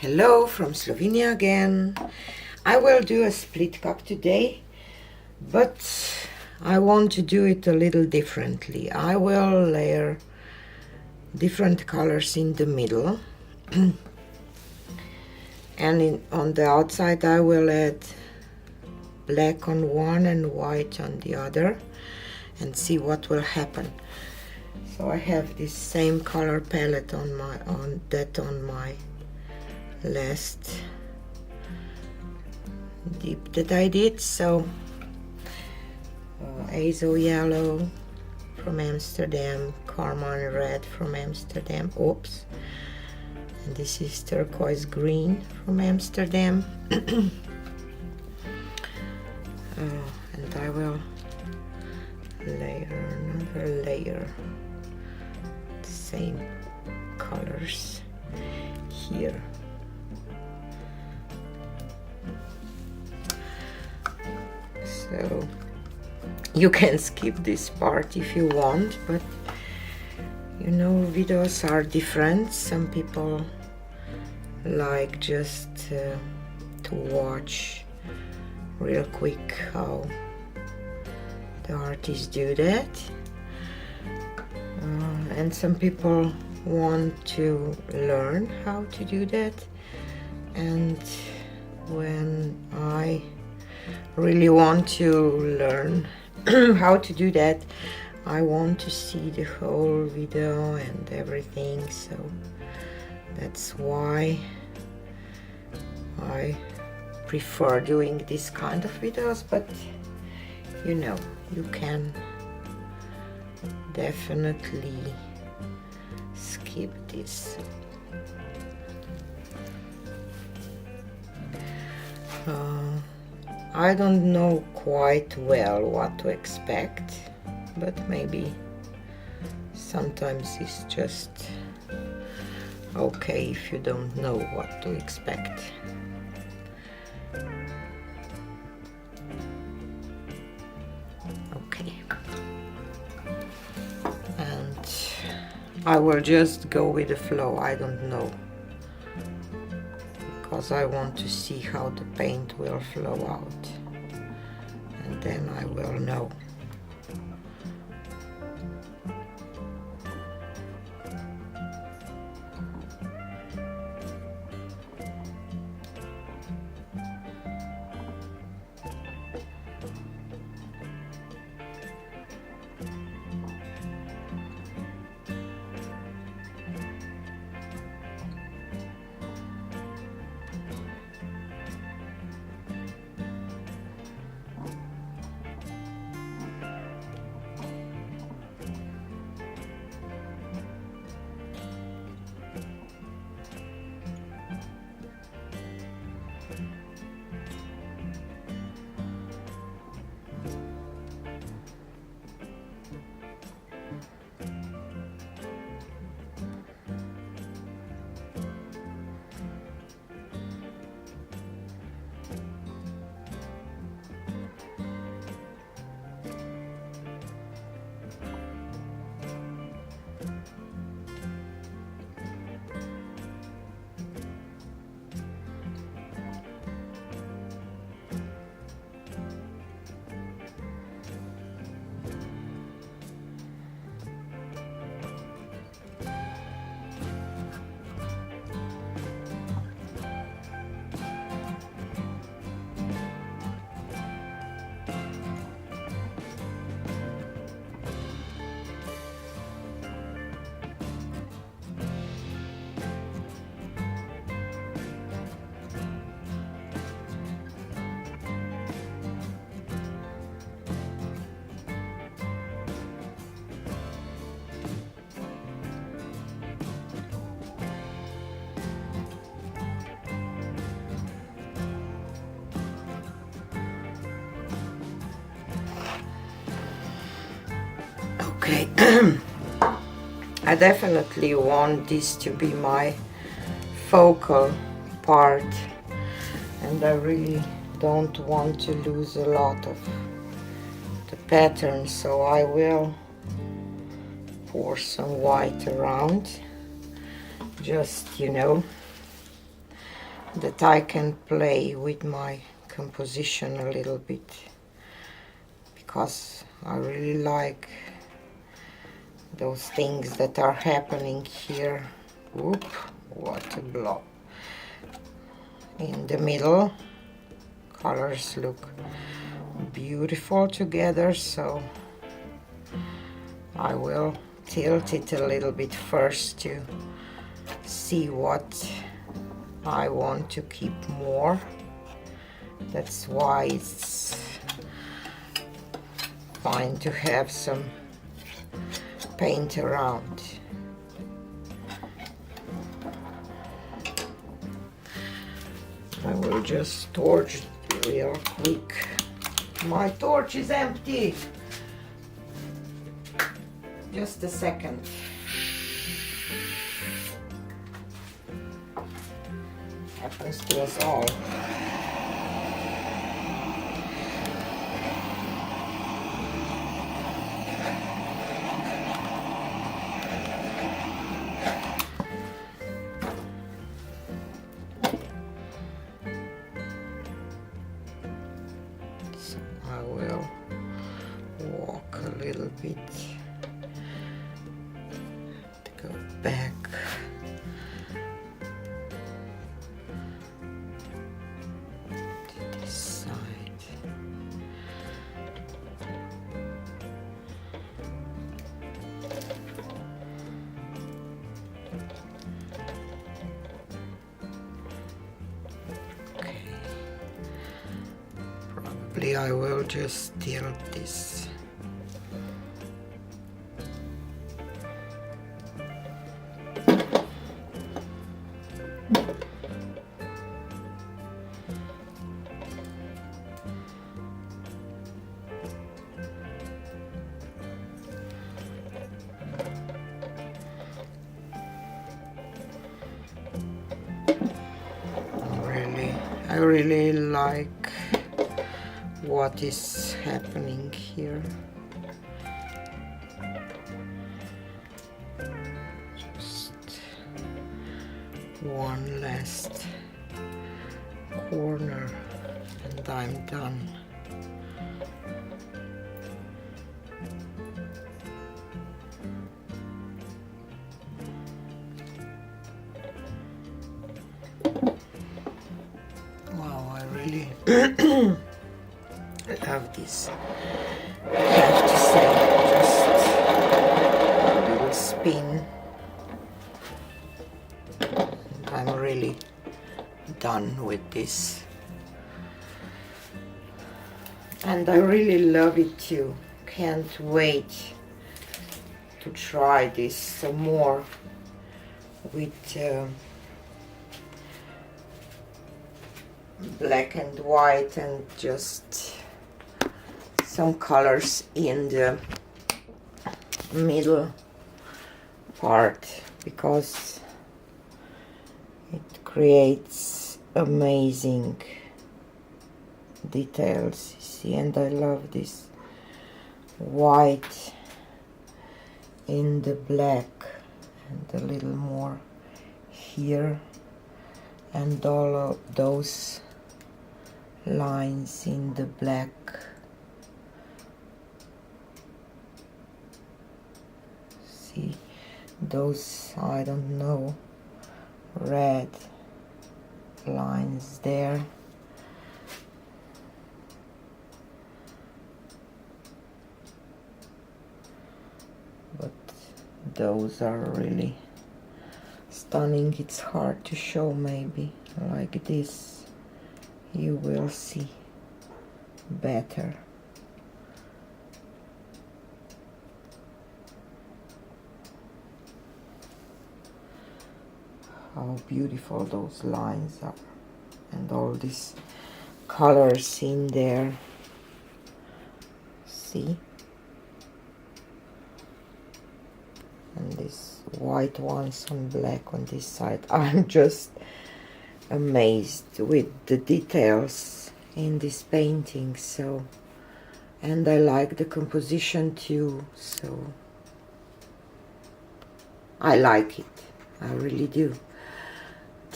Hello from Slovenia again. I will do a split cup today, but I want to do it a little differently. I will layer different colors in the middle and on the outside I will add black on one and white on the other and see what will happen. So I have this same color palette on my last dip that I did. So Azo yellow from Amsterdam, carmine red from Amsterdam, oops, and this is turquoise green from Amsterdam. And I will layer another layer, the same colors here. So you can skip this part if you want, but you know, videos are different. Some people like just to watch real quick how the artists do that, and some people want to learn how to do that. And when I really want to learn how to do that, I want to see the whole video and everything, so that's why I prefer doing this kind of videos. But you know, you can definitely skip this. I don't know quite well what to expect, but maybe sometimes it's just okay if you don't know what to expect. Okay, and I will just go with the flow. I don't know, because I want to see how the paint will flow out, and then I will know. Okay, I definitely want this to be my focal part, and I really don't want to lose a lot of the pattern, so I will pour some white around, just, you know, that I can play with my composition a little bit, because I really like those things that are happening here. Whoop, what a blob. In the middle, colors look beautiful together, so I will tilt it a little bit first to see what I want to keep more. That's why it's fine to have some paint around. I will just torch real quick. My torch is empty. Just a second. Happens to us all. So I will walk a little bit to go back. I will just tilt this. I really like what is happening here. Just one last corner and I'm done. Wow, I really love this. I have to say, just a little spin. I'm really done with this. And I really love it too. Can't wait to try this some more with black and white and just some colors in the middle part, because it creates amazing details, you see. And I love this white in the black and a little more here, and all of those lines in the black. See those, I don't know, red lines there. But those are really stunning. It's hard to show, maybe like this you will see better. How beautiful those lines are, and all these colors in there. See? And these white ones on black on this side. I'm just amazed with the details in this painting. So, and I like the composition too, so I like it. I really do.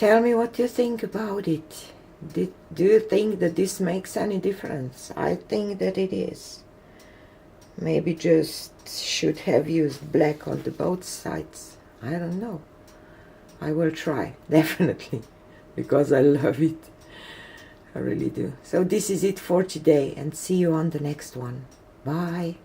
tell me what you think about it. Do you think that this makes any difference? I think that it is. Maybe just should have used black on the both sides. I don't know. I will try, definitely, because I love it. I really do. So this is it for today, and see you on the next one. Bye.